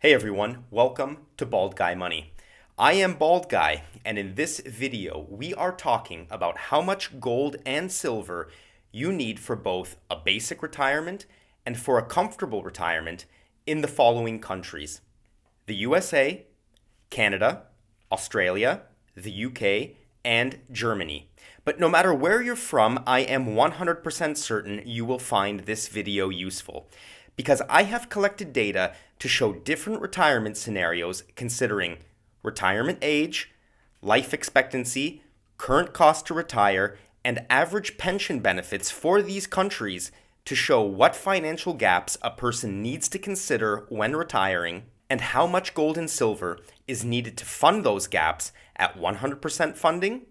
Hey everyone, welcome to Bald Guy Money. I am Bald Guy, and in this video, we are talking about how much gold and silver you need for both a basic retirement and for a comfortable retirement in the following countries: the USA, Canada, Australia, the UK, and Germany. But no matter where you're from, I am 100% certain you will find this video useful, because I have collected data to show different retirement scenarios considering retirement age, life expectancy, current cost to retire, and average pension benefits for these countries to show what financial gaps a person needs to consider when retiring and how much gold and silver is needed to fund those gaps at 100% funding,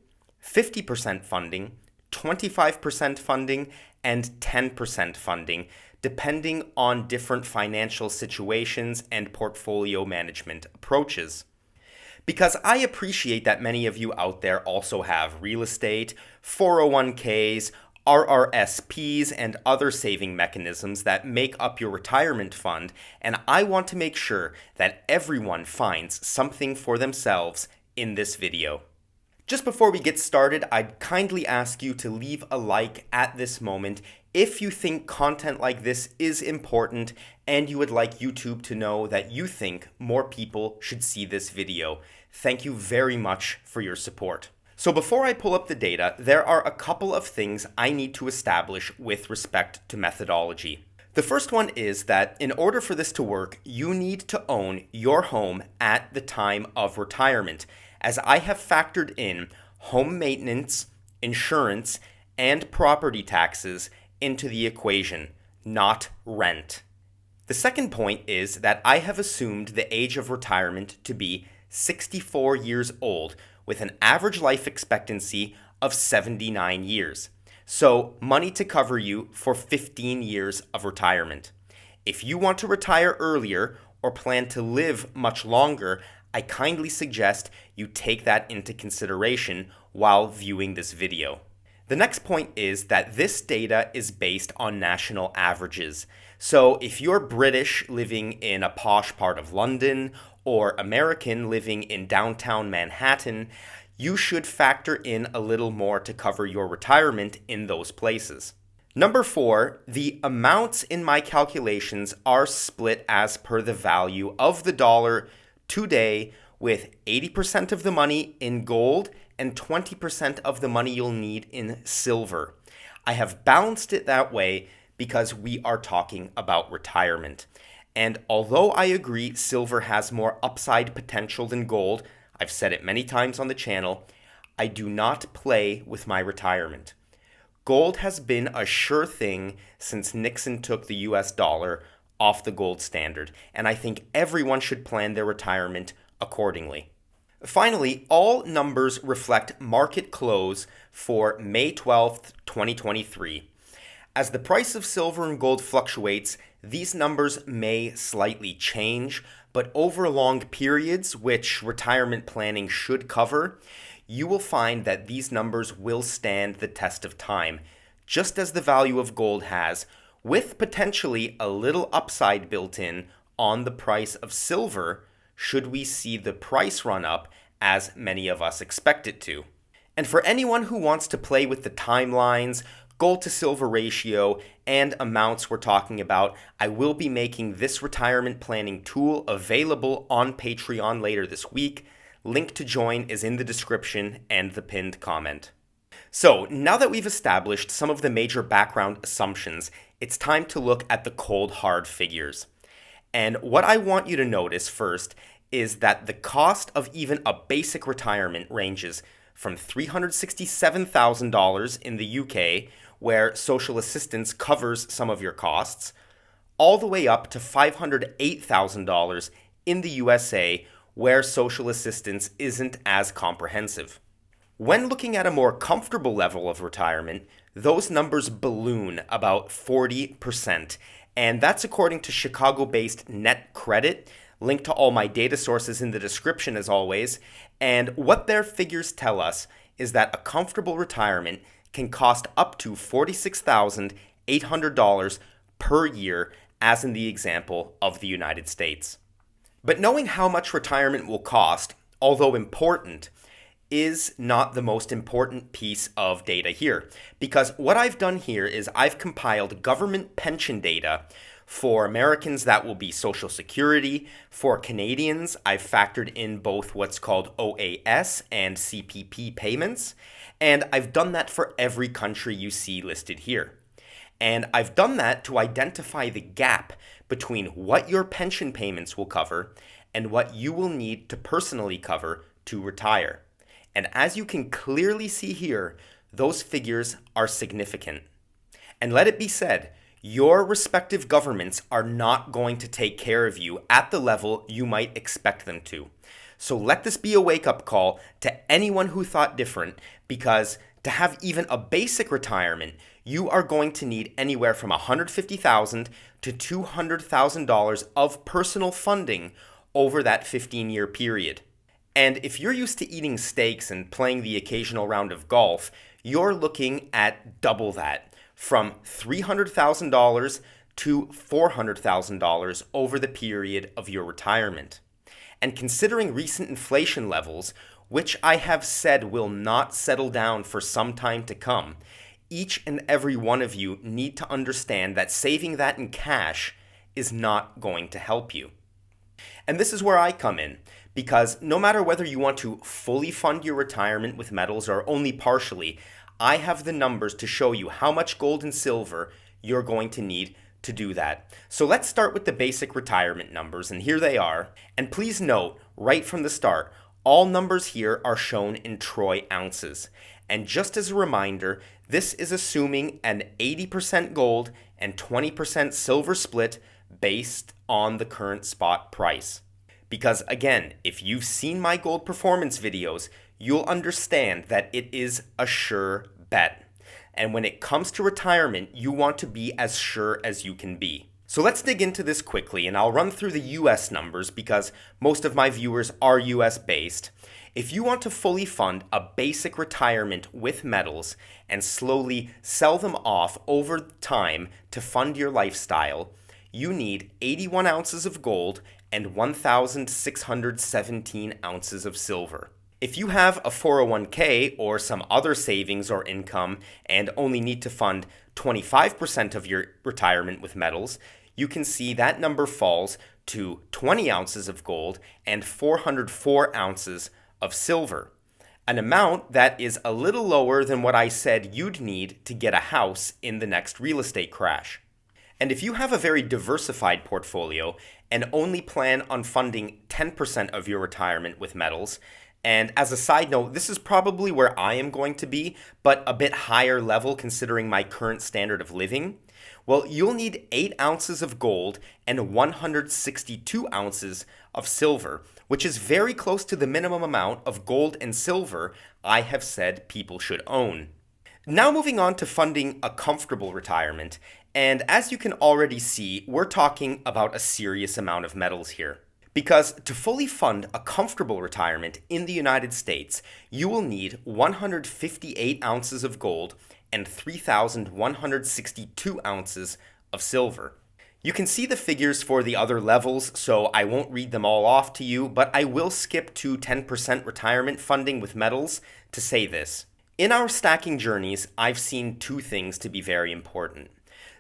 50% funding, 25% funding, and 10% funding, depending on different financial situations and portfolio management approaches. Because I appreciate that many of you out there also have real estate, 401ks, RRSPs, and other saving mechanisms that make up your retirement fund, and I want to make sure that everyone finds something for themselves in this video. Just before we get started, I'd kindly ask you to leave a like at this moment if you think content like this is important and you would like YouTube to know that you think more people should see this video. Thank you very much for your support. So before I pull up the data, there are a couple of things I need to establish with respect to methodology. The first one is that in order for this to work, you need to own your home at the time of retirement, as I have factored in home maintenance, insurance, and property taxes into the equation, not rent. The second point is that I have assumed the age of retirement to be 64 years old, with an average life expectancy of 79 years. So, money to cover you for 15 years of retirement. If you want to retire earlier or plan to live much longer, I kindly suggest you take that into consideration while viewing this video. The next point is that this data is based on national averages. So if you're British living in a posh part of London or American living in downtown Manhattan, you should factor in a little more to cover your retirement in those places. Number 4, the amounts in my calculations are split as per the value of the dollar today, with 80% of the money in gold and 20% of the money you'll need in silver. I have balanced it that way because we are talking about retirement. And although I agree silver has more upside potential than gold, I've said it many times on the channel, I do not play with my retirement. Gold has been a sure thing since Nixon took the US dollar off the gold standard, and I think everyone should plan their retirement accordingly. Finally, all numbers reflect market close for May 12th, 2023. As the price of silver and gold fluctuates, these numbers may slightly change, but over long periods, which retirement planning should cover, you will find that these numbers will stand the test of time, just as the value of gold has, with potentially a little upside built in on the price of silver should we see the price run up as many of us expect it to. And for anyone who wants to play with the timelines, gold to silver ratio, and amounts we're talking about, I will be making this retirement planning tool available on Patreon later this week. Link to join is in the description and the pinned comment. So, now that we've established some of the major background assumptions, it's time to look at the cold hard figures. And what I want you to notice first is that the cost of even a basic retirement ranges from $367,000 in the UK, where social assistance covers some of your costs, all the way up to $508,000 in the USA, where social assistance isn't as comprehensive. When looking at a more comfortable level of retirement, those numbers balloon about 40%, and that's according to Chicago-based Net Credit. Link to all my data sources in the description as always, and what their figures tell us is that a comfortable retirement can cost up to $46,800 per year, as in the example of the United States. But knowing how much retirement will cost, although important, is not the most important piece of data here. Because what I've done here is I've compiled government pension data for Americans. That will be Social Security. For Canadians, I've factored in both what's called OAS and CPP payments. And I've done that for every country you see listed here. And I've done that to identify the gap between what your pension payments will cover and what you will need to personally cover to retire. And as you can clearly see here, those figures are significant. And let it be said, your respective governments are not going to take care of you at the level you might expect them to. So let this be a wake-up call to anyone who thought different, because to have even a basic retirement, you are going to need anywhere from $150,000 to $200,000 of personal funding over that 15-year period. And if you're used to eating steaks and playing the occasional round of golf, you're looking at double that, from $300,000 to $400,000 over the period of your retirement. And considering recent inflation levels, which I have said will not settle down for some time to come, each and every one of you need to understand that saving that in cash is not going to help you. And this is where I come in, because no matter whether you want to fully fund your retirement with metals or only partially, I have the numbers to show you how much gold and silver you're going to need to do that. So let's start with the basic retirement numbers, and here they are. And please note, right from the start, all numbers here are shown in troy ounces. And just as a reminder, this is assuming an 80% gold and 20% silver split based on the current spot price. Because again, if you've seen my gold performance videos, you'll understand that it is a sure bet. And when it comes to retirement, you want to be as sure as you can be. So let's dig into this quickly, and I'll run through the US numbers because most of my viewers are US based. If you want to fully fund a basic retirement with metals and slowly sell them off over time to fund your lifestyle, you need 81 ounces of gold and 1,617 ounces of silver. If you have a 401k or some other savings or income and only need to fund 25% of your retirement with metals, you can see that number falls to 20 ounces of gold and 404 ounces of silver, an amount that is a little lower than what I said you'd need to get a house in the next real estate crash. And if you have a very diversified portfolio and only plan on funding 10% of your retirement with metals, and as a side note, this is probably where I am going to be, but a bit higher level considering my current standard of living, well, you'll need 8 ounces of gold and 162 ounces of silver, which is very close to the minimum amount of gold and silver I have said people should own. Now moving on to funding a comfortable retirement, and as you can already see, we're talking about a serious amount of metals here. Because to fully fund a comfortable retirement in the United States, you will need 158 ounces of gold and 3,162 ounces of silver. You can see the figures for the other levels, so I won't read them all off to you, but I will skip to 10% retirement funding with metals to say this. In our stacking journeys, I've seen two things to be very important.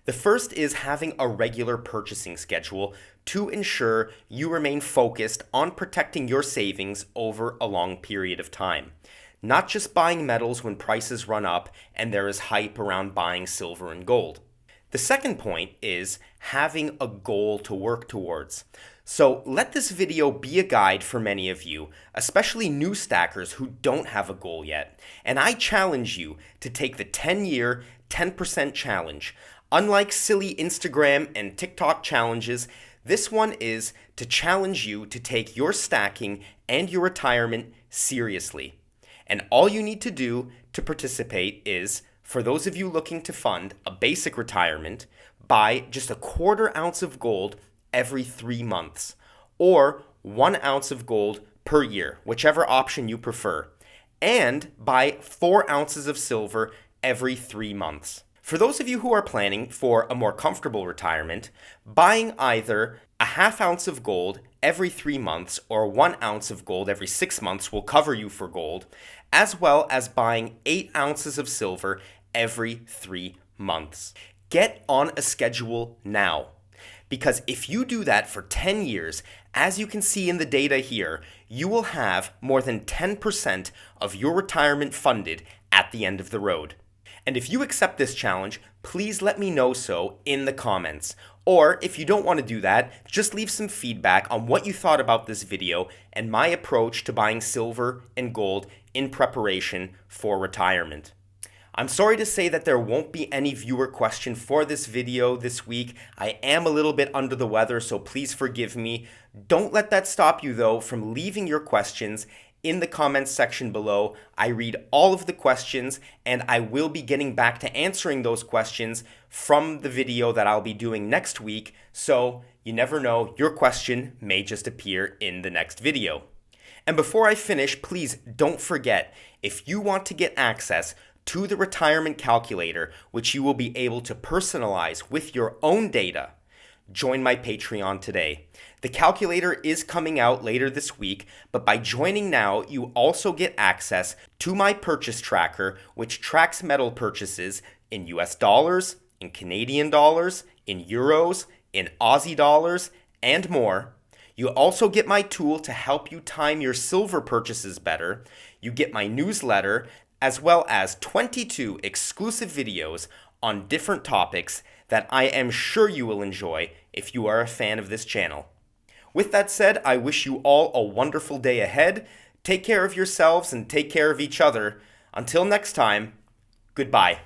The first is having a regular purchasing schedule to ensure you remain focused on protecting your savings over a long period of time. Not just buying metals when prices run up and there is hype around buying silver and gold. The second point is having a goal to work towards. So let this video be a guide for many of you, especially new stackers who don't have a goal yet. And I challenge you to take the 10-year, 10% challenge. Unlike silly Instagram and TikTok challenges, this one is to challenge you to take your stacking and your retirement seriously. And all you need to do to participate is, for those of you looking to fund a basic retirement, buy just a 1/4 ounce of gold every 3 months, or 1 ounce of gold per year, whichever option you prefer, and buy 4 ounces of silver every 3 months. For those of you who are planning for a more comfortable retirement, buying either a 1/2 ounce of gold every 3 months or 1 ounce of gold every 6 months will cover you for gold, as well as buying 8 ounces of silver every 3 months. Get on a schedule now. Because if you do that for 10 years, as you can see in the data here, you will have more than 10% of your retirement funded at the end of the road. And if you accept this challenge, please let me know so in the comments. Or if you don't want to do that, just leave some feedback on what you thought about this video and my approach to buying silver and gold in preparation for retirement. I'm sorry to say that there won't be any viewer question for this video this week. I am a little bit under the weather, so please forgive me. Don't let that stop you, though, from leaving your questions in the comments section below. I read all of the questions, and I will be getting back to answering those questions from the video that I'll be doing next week, so you never know, your question may just appear in the next video. And before I finish, please don't forget, if you want to get access to the retirement calculator, which you will be able to personalize with your own data, join my Patreon today. The calculator is coming out later this week, but by joining now, you also get access to my purchase tracker, which tracks metal purchases in US dollars, in Canadian dollars, in euros, in Aussie dollars, and more. You also get my tool to help you time your silver purchases better. You get my newsletter, as well as 22 exclusive videos on different topics that I am sure you will enjoy if you are a fan of this channel. With that said, I wish you all a wonderful day ahead. Take care of yourselves and take care of each other. Until next time, goodbye.